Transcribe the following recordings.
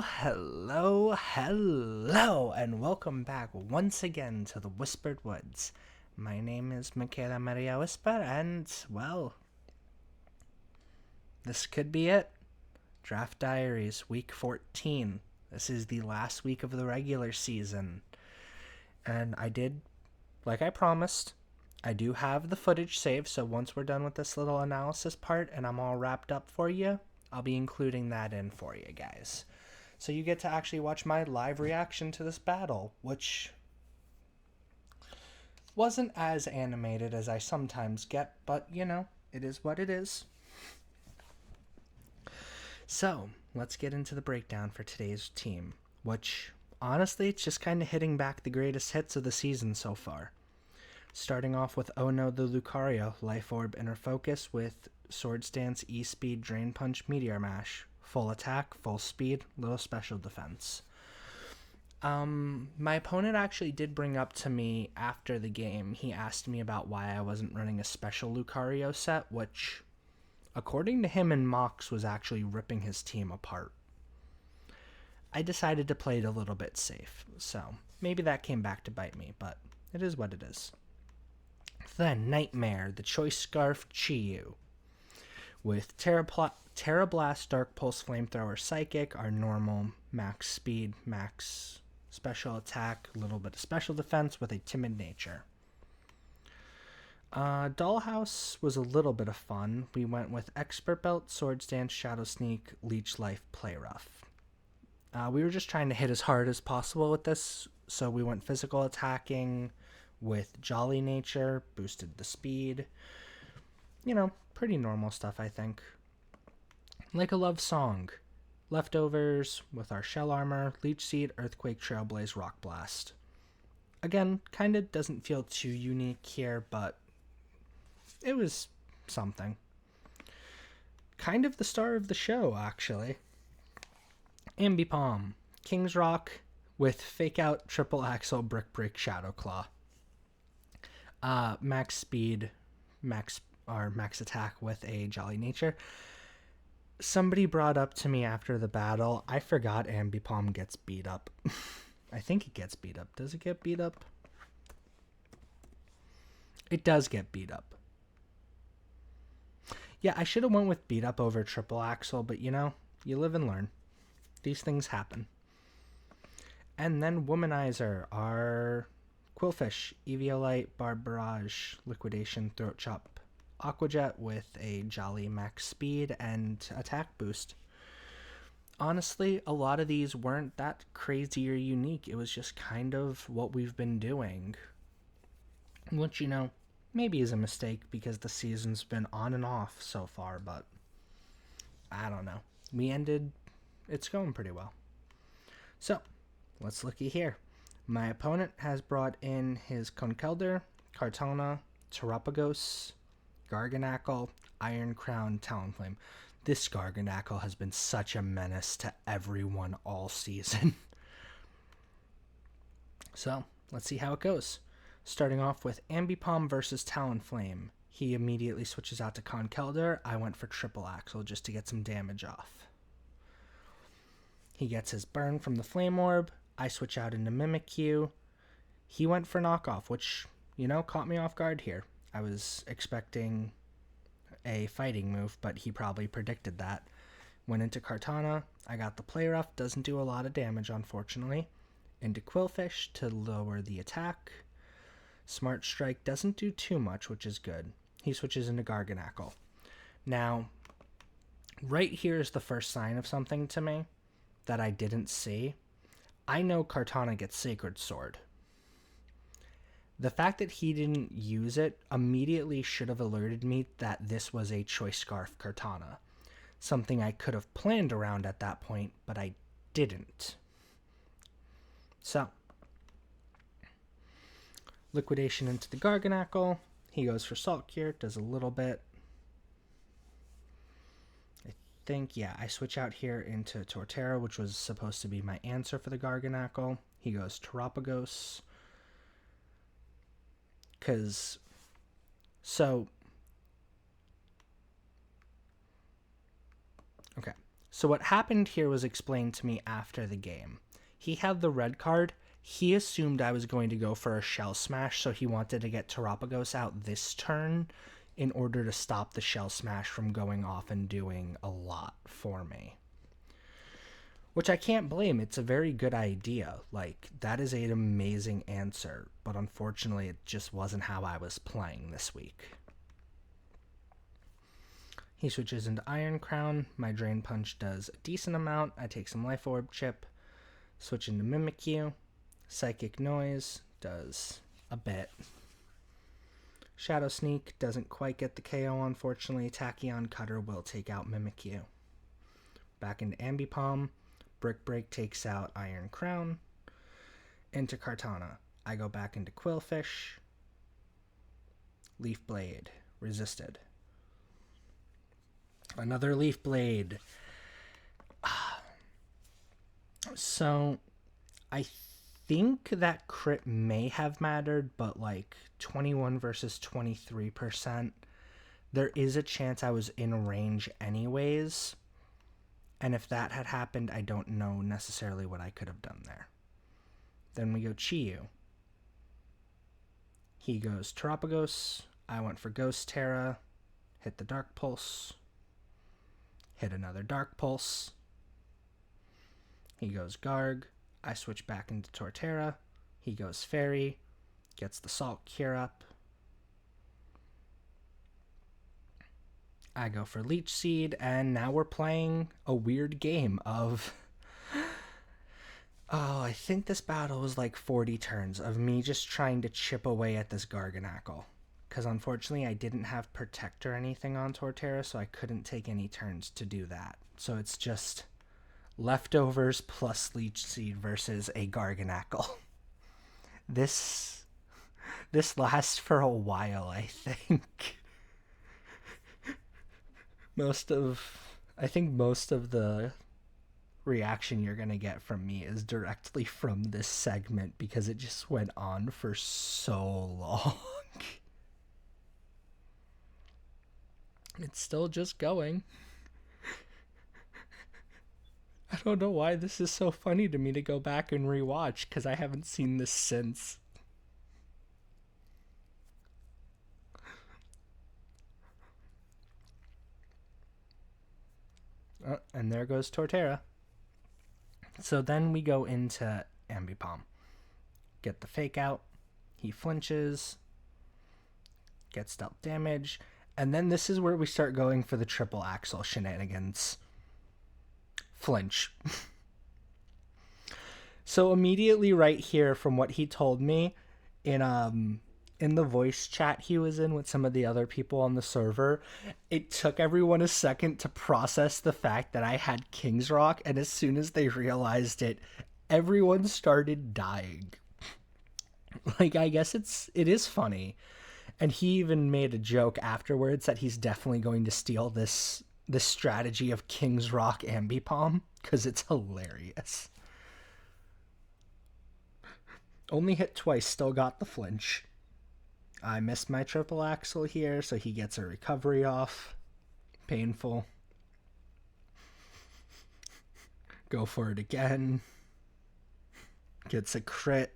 Hello, and welcome back once again to the Whispered Woods. My name is Michaela Maria Whisper, and, well, this could be it. Draft Diaries, Week 14. This is the last week of the regular season. And like I promised, I do have the footage saved, so once we're done with this little analysis part and I'm all wrapped up for you, I'll be including that in for you guys. So you get to actually watch my live reaction to this battle, which wasn't as animated as I sometimes get, but it is what it is. So, let's get into the breakdown for today's team, which, honestly, it's just kind of hitting back the greatest hits of the season so far. Starting off with Oh No the Lucario, Life Orb Inner Focus with Swords Dance, E-Speed, Drain Punch, Meteor Mash. Full attack, full speed, little special defense. My opponent actually did bring up to me after the game, he asked me about why I wasn't running a special Lucario set, which, according to him and Mox, was actually ripping his team apart. I decided to play it a little bit safe, so maybe that came back to bite me, but it is what it is. Then Nightmare, the Choice Scarf Chi-Yu. With Terra Blast, Dark Pulse, Flamethrower, Psychic, our normal max speed, max special attack, a little bit of special defense with a timid nature. Dollhouse was a little bit of fun. We went with Expert Belt, Swords Dance, Shadow Sneak, Leech Life, Play Rough. We were just trying to hit as hard as possible with this, so we went physical attacking with Jolly Nature, boosted the speed. Pretty normal stuff, I think. Like a Love Song. Leftovers with our Shell Armor, Leech Seed, Earthquake, Trailblaze, Rock Blast. Again, kind of doesn't feel too unique here, but it was something. Kind of the star of the show, actually. Ambipom. King's Rock with Fake Out, Triple Axle, Brick Break, Shadow Claw. Max Speed, max attack with a Jolly Nature. Somebody brought up to me after the battle, I forgot Ambipom gets beat up. I think it gets beat up. Does it get beat up? It does get beat up. Yeah, I should have went with beat up over Triple Axle, but you live and learn. These things happen. And then Womanizer, our Quillfish, Eviolite, Barb Barrage, Liquidation, Throat Chop, Aquajet with a Jolly max speed and attack boost. Honestly, a lot of these weren't that crazy or unique. It was just kind of what we've been doing. Which, maybe is a mistake because the season's been on and off so far, but I don't know. It's going pretty well. So, let's looky here. My opponent has brought in his Conkeldurr, Kartana, Terapagos, Garganacl, Iron Crown, Talonflame. This Garganacl has been such a menace to everyone all season. So, let's see how it goes. Starting off with Ambipom versus Talonflame. He immediately switches out to Conkeldurr. I went for Triple Axle just to get some damage off. He gets his burn from the Flame Orb. I switch out into Mimikyu. He went for Knockoff, which, caught me off guard here. I was expecting a fighting move, but he probably predicted that. Went into Kartana. I got the Play Rough. Doesn't do a lot of damage, unfortunately. Into Quillfish to lower the attack. Smart Strike doesn't do too much, which is good. He switches into Garganacl. Now, right here is the first sign of something to me that I didn't see. I know Kartana gets Sacred Sword. The fact that he didn't use it immediately should have alerted me that this was a Choice Scarf Kartana. Something I could have planned around at that point, but I didn't. So, Liquidation into the Garganacl. He goes for Salt Cure, does a little bit. I switch out here into Torterra, which was supposed to be my answer for the Garganacl. He goes Terapagos. So what happened here was explained to me after the game. He had the red card. He assumed I was going to go for a Shell Smash, so he wanted to get Terapagos out this turn in order to stop the Shell Smash from going off and doing a lot for me. Which I can't blame. It's a very good idea. Like, that is an amazing answer. But unfortunately, it just wasn't how I was playing this week. He switches into Iron Crown. My Drain Punch does a decent amount. I take some Life Orb Chip. Switch into Mimikyu. Psychic Noise does a bit. Shadow Sneak doesn't quite get the KO, unfortunately. Tachyon Cutter will take out Mimikyu. Back into Ambipom. Brick Break takes out Iron Crown. Into Kartana. I go back into Quillfish. Leaf Blade. Resisted. Another Leaf Blade. So, I think that crit may have mattered, but like 21 versus 23%, there is a chance I was in range anyways. And if that had happened, I don't know necessarily what I could have done there. Then we go Chi-Yu. He goes Terapagos. I went for Ghost Terra. Hit the Dark Pulse. Hit another Dark Pulse. He goes Garg. I switch back into Torterra. He goes Fairy. Gets the Salt Cure up. I go for Leech Seed, and now we're playing a weird game of... Oh, I think this battle was like 40 turns of me just trying to chip away at this Garganackle. Because unfortunately I didn't have Protect or anything on Torterra, so I couldn't take any turns to do that. So it's just leftovers plus Leech Seed versus a Garganackle. This lasts for a while, I think. I think most of the reaction you're going to get from me is directly from this segment because it just went on for so long. It's still just going. I don't know why this is so funny to me to go back and rewatch because I haven't seen this since. Oh, and there goes Torterra. So then we go into Ambipom. Get the fake out. He flinches. Gets dealt damage. And then this is where we start going for the triple axle shenanigans. Flinch. So immediately right here from what he told me in the voice chat he was in with some of the other people on the server, it took everyone a second to process the fact that I had King's Rock, and as soon as they realized it, everyone started dying. Like, I guess it is funny. And he even made a joke afterwards that he's definitely going to steal this strategy of King's Rock Ambipom, because it's hilarious. Only hit twice, still got the flinch. I missed my triple axle here, so he gets a recovery off. Painful. Go for it again. Gets a crit.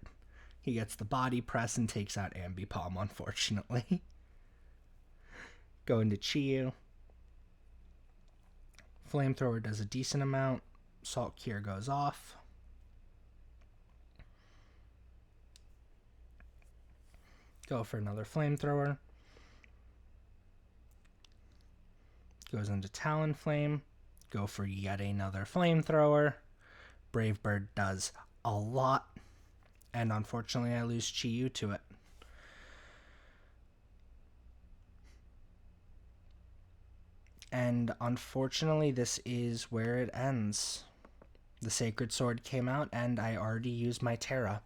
He gets the body press and takes out Ambipom, unfortunately. Go into Chi-Yu. Flamethrower does a decent amount. Salt Cure goes off. Go for another Flamethrower. Goes into Talonflame. Go for yet another Flamethrower. Brave Bird does a lot. And unfortunately, I lose Chi-Yu to it. And unfortunately, this is where it ends. The Sacred Sword came out, and I already used my Terra.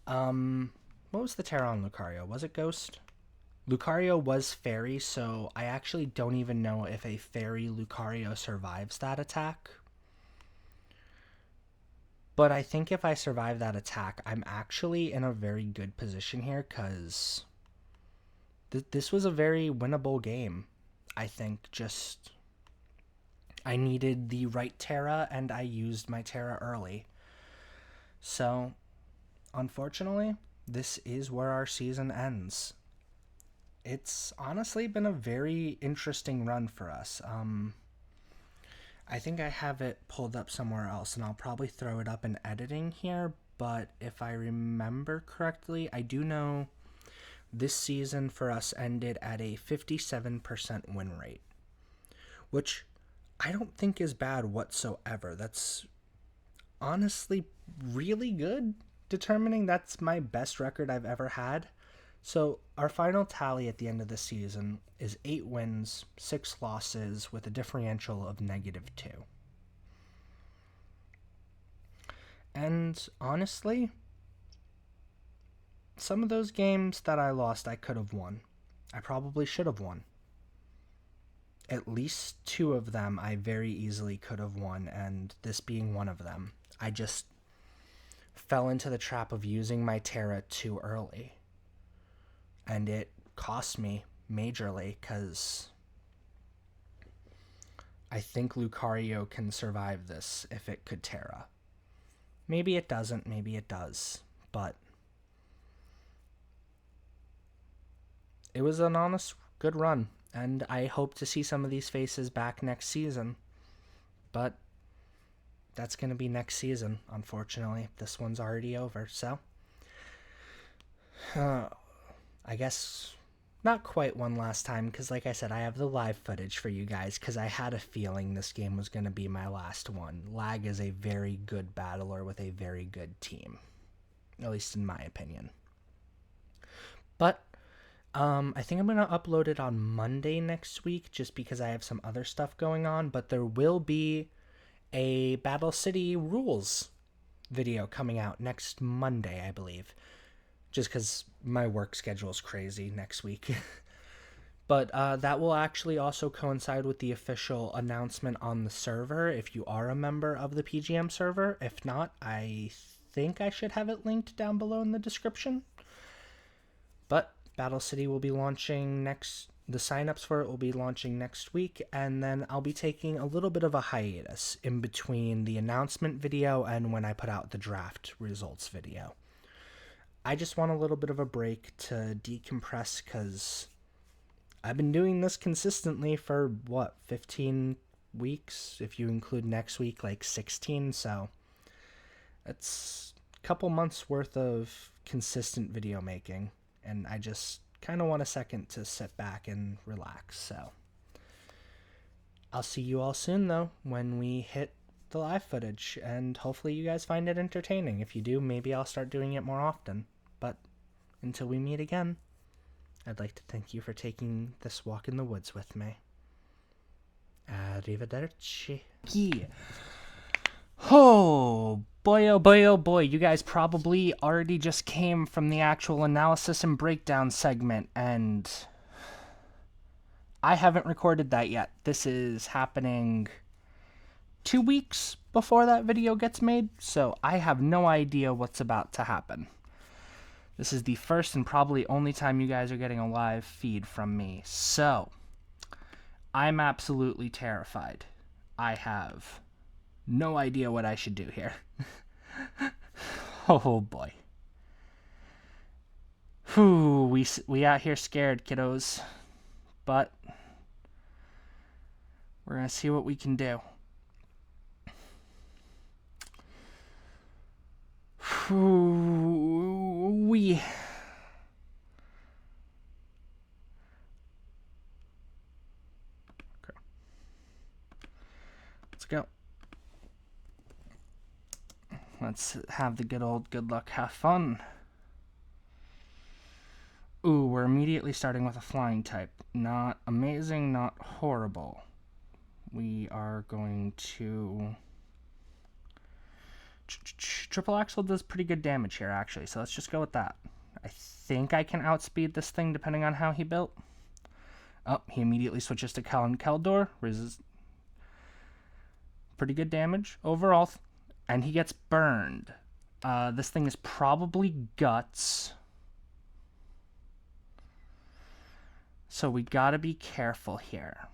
What was the Terra on Lucario? Was it Ghost? Lucario was Fairy, so I actually don't even know if a Fairy Lucario survives that attack. But I think if I survive that attack, I'm actually in a very good position here, because this was a very winnable game. I think just I needed the right Terra, and I used my Terra early. So, unfortunately, this is where our season ends. It's honestly been a very interesting run for us. I think I have it pulled up somewhere else, and I'll probably throw it up in editing here, but if I remember correctly, I do know this season for us ended at a 57% win rate, which I don't think is bad whatsoever. That's honestly really good, determining that's my best record I've ever had. So our final tally at the end of the season is 8 wins, 6 losses, with a differential of -2. And honestly, some of those games that I lost, I could have won. I probably should have won. At least 2 of them I very easily could have won, and this being one of them. I just fell into the trap of using my Terra too early. And it cost me majorly, because I think Lucario can survive this if it could Terra. Maybe it doesn't, maybe it does, but it was an honest, good run, and I hope to see some of these faces back next season. But that's going to be next season, unfortunately. This one's already over, so I guess not quite one last time, because like I said, I have the live footage for you guys, because I had a feeling this game was going to be my last one. Lag is a very good battler with a very good team, at least in my opinion. But I think I'm going to upload it on Monday next week, just because I have some other stuff going on, but there will be a Battle City rules video coming out next Monday, I believe. Just because my work schedule is crazy next week. But that will actually also coincide with the official announcement on the server, if you are a member of the P.G.M server. If not, I think I should have it linked down below in the description. But Battle City will be launching the signups for it will be launching next week, and then I'll be taking a little bit of a hiatus in between the announcement video and when I put out the draft results video. I just want a little bit of a break to decompress, because I've been doing this consistently for, 15 weeks? If you include next week, like 16, so it's a couple months worth of consistent video making, and I just kind of want a second to sit back and relax, so I'll see you all soon, though, when we hit the live footage, and hopefully you guys find it entertaining. If you do, maybe I'll start doing it more often. But until we meet again, I'd like to thank you for taking this walk in the woods with me. Arrivederci. Yeah. Oh boy, oh boy, oh boy. You guys probably already just came from the actual analysis and breakdown segment, and I haven't recorded that yet. This is happening 2 weeks before that video gets made, so I have no idea what's about to happen. This is the first and probably only time you guys are getting a live feed from me, so I'm absolutely terrified. I have no idea what I should do here. Oh boy. Whew, we out here scared, kiddos. But we're gonna see what we can do. We okay. Let's go. Let's have the good old good luck, have fun. Ooh, we're immediately starting with a flying type. Not amazing, not horrible. We are going to... Triple Axle does pretty good damage here, actually, so let's just go with that. I think I can outspeed this thing depending on how he built. Oh, he immediately switches to Keldor. Pretty good damage overall. And he gets burned. This thing is probably Guts. So we gotta be careful here.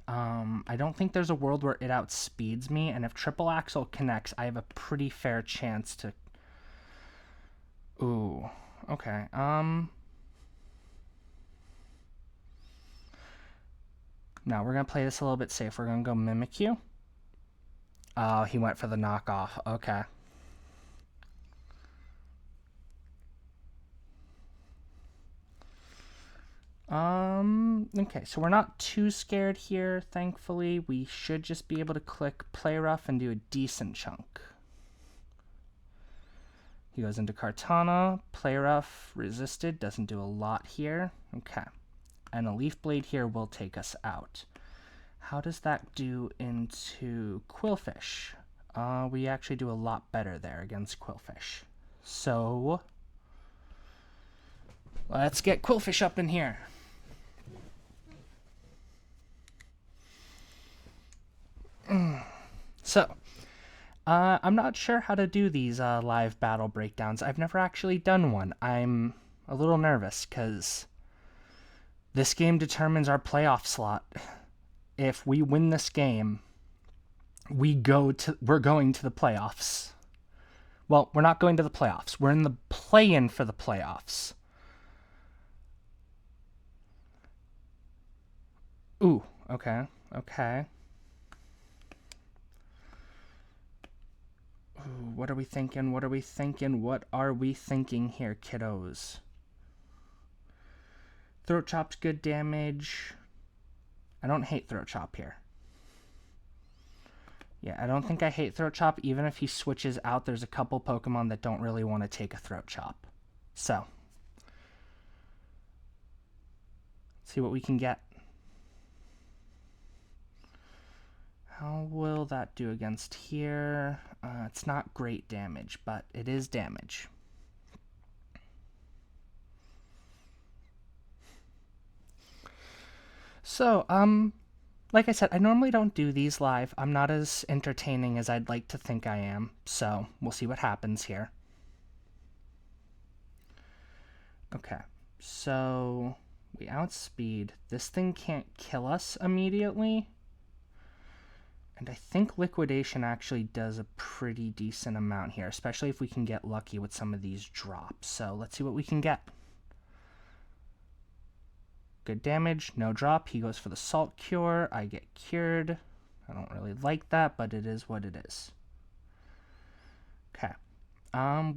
I don't think there's a world where it outspeeds me, and if triple axle connects, I have a pretty fair chance to... Ooh, okay. Now we're going to play this a little bit safe. We're going to go Mimikyu. Oh, he went for the knockoff. Okay. Okay, so we're not too scared here, thankfully. We should just be able to click Play Rough and do a decent chunk. He goes into Kartana, Play Rough, resisted, doesn't do a lot here. Okay, and a Leaf Blade here will take us out. How does that do into Quillfish? We actually do a lot better there against Quillfish. So, let's get Quillfish up in here. So, I'm not sure how to do these live battle breakdowns. I've never actually done one. I'm a little nervous because this game determines our playoff slot. If we win this game, we're going to the playoffs. Well, we're not going to the playoffs. We're in the play-in for the playoffs. Ooh, okay. Ooh, what are we thinking? What are we thinking here, kiddos? Throat Chop's good damage. I don't hate Throat Chop here. Yeah, I don't think I hate Throat Chop. Even if he switches out, there's a couple Pokemon that don't really want to take a Throat Chop. So, let's see what we can get. How will that do against here? It's not great damage, but it is damage. So, like I said, I normally don't do these live. I'm not as entertaining as I'd like to think I am, so we'll see what happens here. Okay, so we outspeed. This thing can't kill us immediately. And I think Liquidation actually does a pretty decent amount here, especially if we can get lucky with some of these drops. So let's see what we can get. Good damage, no drop. He goes for the Salt Cure. I get cured. I don't really like that, but it is what it is. Okay.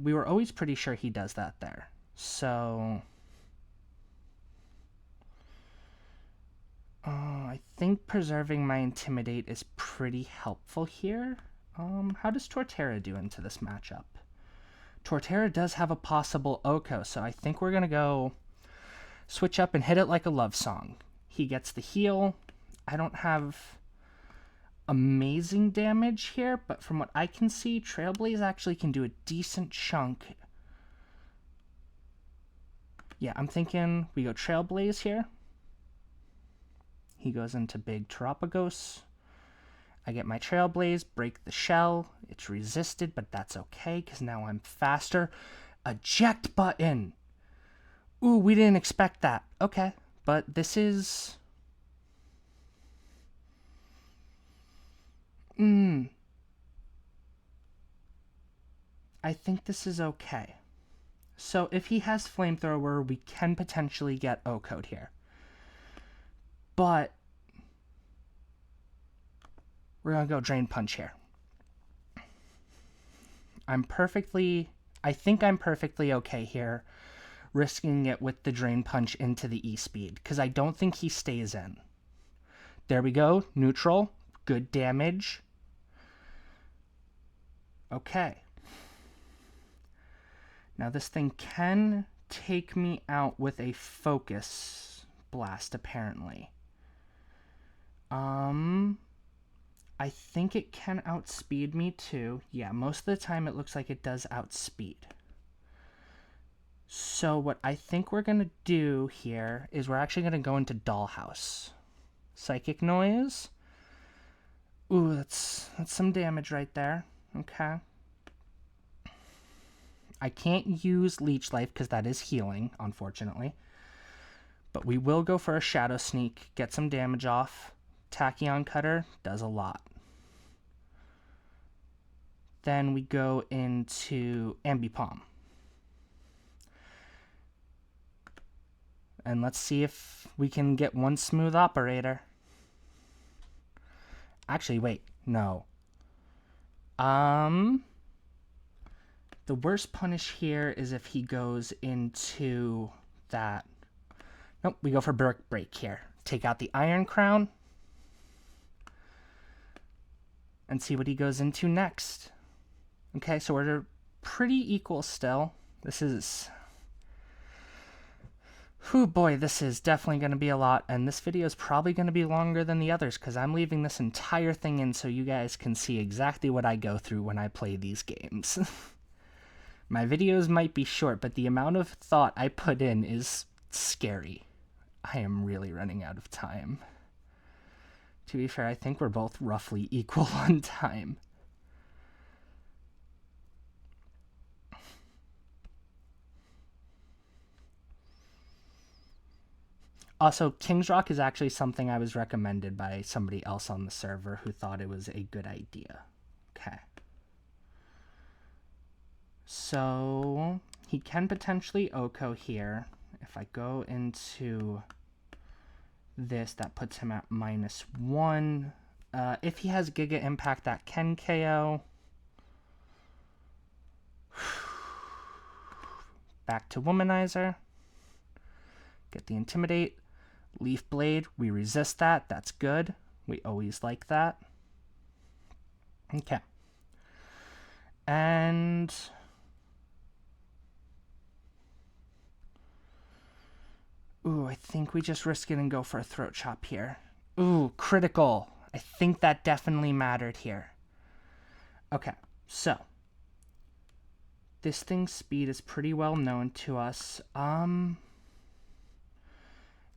We were always pretty sure he does that there. So... I think preserving my Intimidate is pretty helpful here. How does Torterra do into this matchup? Torterra does have a possible Oko, so I think we're going to go switch up and hit it like a love song. He gets the heal. I don't have amazing damage here, but from what I can see, Trailblaze actually can do a decent chunk. Yeah, I'm thinking we go Trailblaze here. He goes into Big Terapagos. I get my Trailblaze, break the shell. It's resisted, but that's okay, because now I'm faster. Eject button! Ooh, we didn't expect that. Okay, but this is... I think this is okay. So if he has Flamethrower, we can potentially get O-Code here. But we're going to go Drain Punch here. I think I'm perfectly okay here, risking it with the Drain Punch into the E-Speed, because I don't think he stays in. There we go, neutral, good damage. Okay. Now this thing can take me out with a Focus Blast, apparently. I think it can outspeed me too. Yeah, most of the time it looks like it does outspeed. So what I think we're going to do here is we're actually going to go into Dollhouse. Psychic Noise. Ooh, that's some damage right there. Okay. I can't use Leech Life because that is healing, unfortunately. But we will go for a Shadow Sneak, get some damage off. Tachyon Cutter does a lot. Then we go into Ambipom. And let's see if we can get one smooth operator. Actually, wait, no. The worst punish here is if he goes into that. Nope, we go for Brick Break here. Take out the Iron Crown. And see what he goes into next. Okay, so we're pretty equal still. This is... Whew, boy, this is definitely going to be a lot. And this video is probably going to be longer than the others because I'm leaving this entire thing in so you guys can see exactly what I go through when I play these games. My videos might be short, but the amount of thought I put in is scary. I am really running out of time. To be fair, I think we're both roughly equal on time. Also, King's Rock is actually something I was recommended by somebody else on the server who thought it was a good idea. Okay. So, he can potentially Oko here. If I go into this, that puts him at -1. If he has Giga Impact, that can KO. Back to Womanizer. Get the Intimidate. Leaf Blade, we resist that. That's good. We always like that. Okay. And... Ooh, I think we just risk it and go for a Throat Chop here. Ooh, critical. I think that definitely mattered here. Okay, so. This thing's speed is pretty well known to us.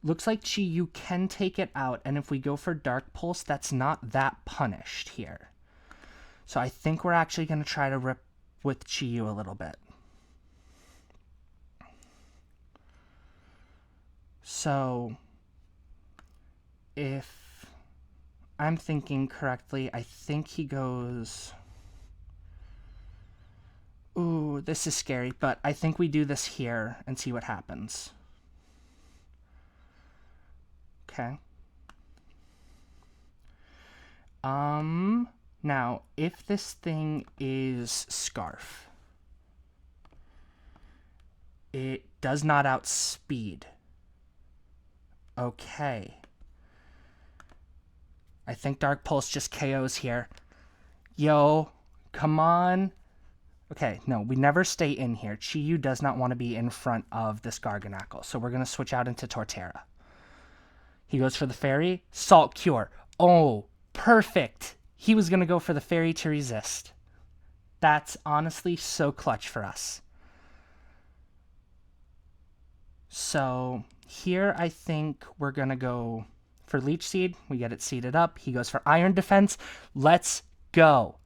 Looks like Chi-Yu can take it out, and if we go for Dark Pulse, that's not that punished here. So I think we're actually going to try to rip with Chi-Yu a little bit. So, if I'm thinking correctly, I think he goes... Ooh, this is scary, but I think we do this here and see what happens. Okay. Now, if this thing is Scarf, it does not outspeed. Okay. I think Dark Pulse just KOs here. Yo, come on. Okay, no, we never stay in here. Chi-Yu does not want to be in front of this Garganackle, so we're going to switch out into Torterra. He goes for the Fairy. Salt Cure. Oh, perfect. He was going to go for the Fairy to resist. That's honestly so clutch for us. So here I think we're going to go for Leech Seed. We get it seeded up. He goes for Iron Defense. Let's go.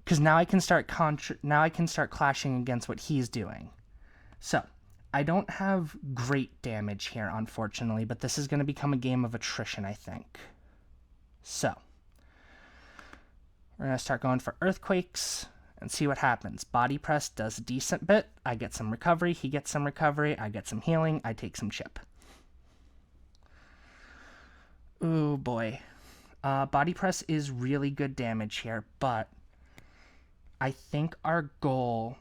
Because now I can start clashing against what he's doing. So I don't have great damage here, unfortunately, but this is going to become a game of attrition, I think. So, we're going to start going for Earthquakes and see what happens. Body Press does a decent bit. I get some recovery, he gets some recovery, I get some healing, I take some chip. Ooh, boy. Body Press is really good damage here, but I think our goal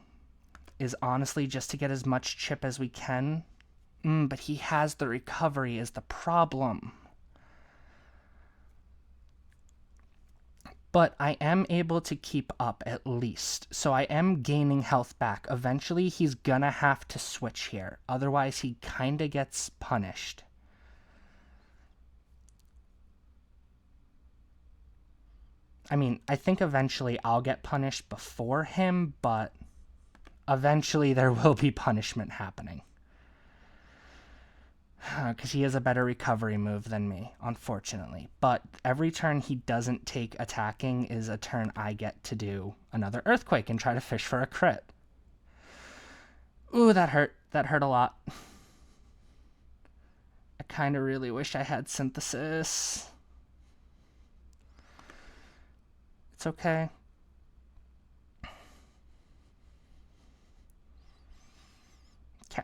is honestly just to get as much chip as we can. But he has the recovery is the problem. But I am able to keep up at least. So I am gaining health back. Eventually he's gonna have to switch here. Otherwise he kinda gets punished. I mean, I think eventually I'll get punished before him, but eventually there will be punishment happening. Because he has a better recovery move than me, unfortunately. But every turn he doesn't take attacking is a turn I get to do another Earthquake and try to fish for a crit. Ooh, that hurt. That hurt a lot. kind of really wish I had synthesis. It's okay. Okay.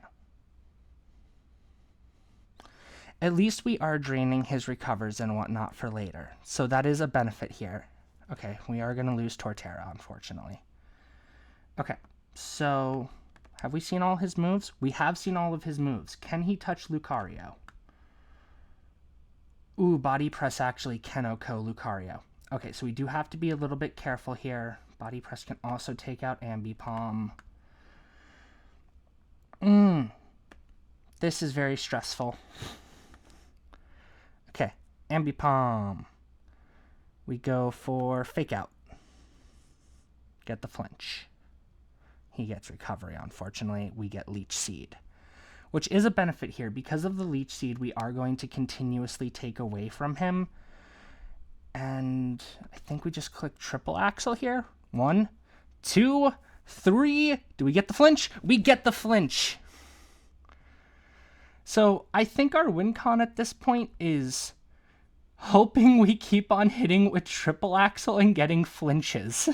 At least we are draining his recovers and whatnot for later. So that is a benefit here. Okay, we are going to lose Torterra, unfortunately. Okay, so have we seen all his moves? We have seen all of his moves. Can he touch Lucario? Ooh, Body Press actually can OHKO Lucario. Okay, so we do have to be a little bit careful here. Body Press can also take out Ambipom. This is very stressful. Okay, Ambipom. We go for Fake Out. Get the flinch. He gets recovery, unfortunately. We get Leech Seed, which is a benefit here. Because of the Leech Seed, we are going to continuously take away from him. And I think we just click Triple Axle here. 1, 2, 3. Do we get the flinch? We get the flinch. So I think our win con at this point is hoping we keep on hitting with Triple Axle and getting flinches.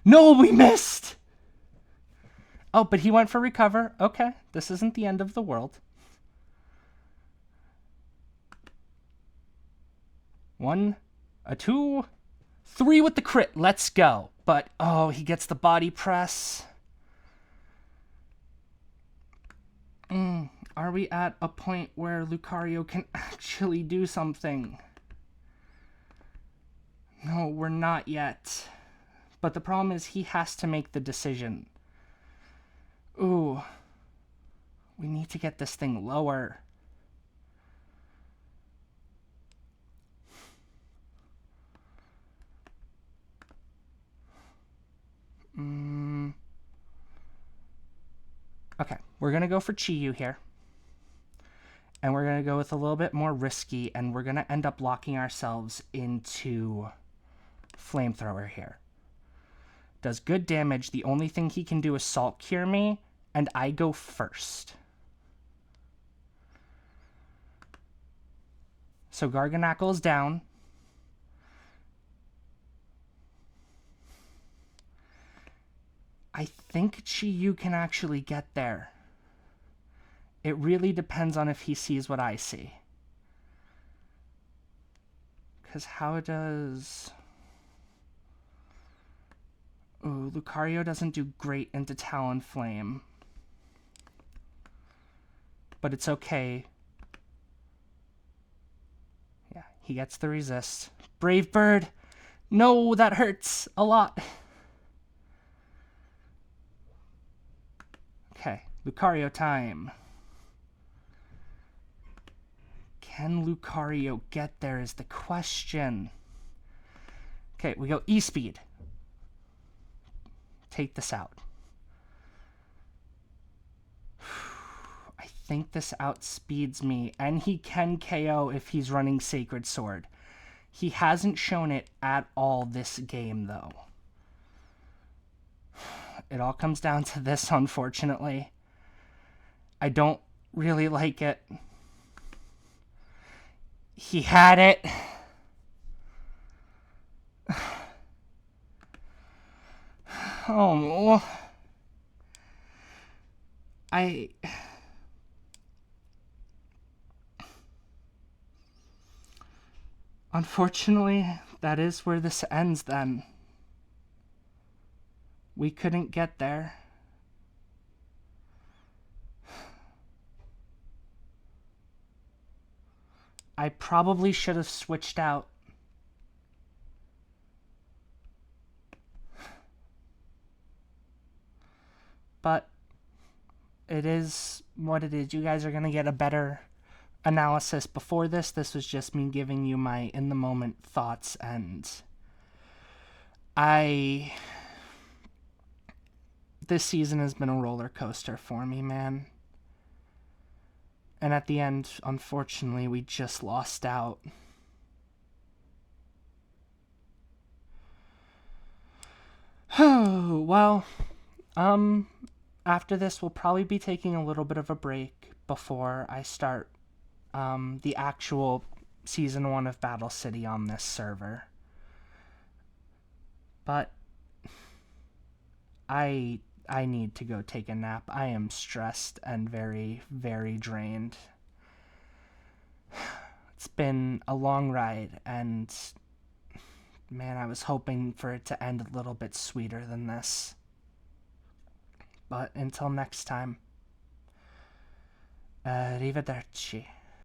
No, we missed! Oh, but he went for recover. Okay, this isn't the end of the world. 1, 2, 3 with the crit. Let's go. But, oh, he gets the body press. Are we at a point where Lucario can actually do something? No, we're not yet. But the problem is he has to make the decision. Ooh. We need to get this thing lower. Okay, we're going to go for Chi-Yu here. And we're going to go with a little bit more risky, and we're going to end up locking ourselves into Flamethrower here. Does good damage. The only thing he can do is Salt Cure me, and I go first. So Garganacl is down. I think Chi-Yu can actually get there. It really depends on if he sees what I see. Because how does... Ooh, Lucario doesn't do great into Talonflame. But it's okay. Yeah, he gets the resist. Brave Bird! No, that hurts a lot. Okay, Lucario time. Can Lucario get there is the question. Okay, we go E-Speed. Take this out. I think this outspeeds me, and he can KO if he's running Sacred Sword. He hasn't shown it at all this game, though. It all comes down to this, unfortunately. I don't really like it. He had it. Oh, Unfortunately, that is where this ends then. We couldn't get there. I probably should have switched out. But it is what it is. You guys are going to get a better analysis before this. This was just me giving you my in-the-moment thoughts, and this season has been a roller coaster for me, man. And at the end, unfortunately, we just lost out. Oh, well, after this, we'll probably be taking a little bit of a break before I start the actual Season 1 of Battle City on this server. But I need to go take a nap. I am stressed and very, very drained. It's been a long ride, and man, I was hoping for it to end a little bit sweeter than this. But until next time, arrivederci.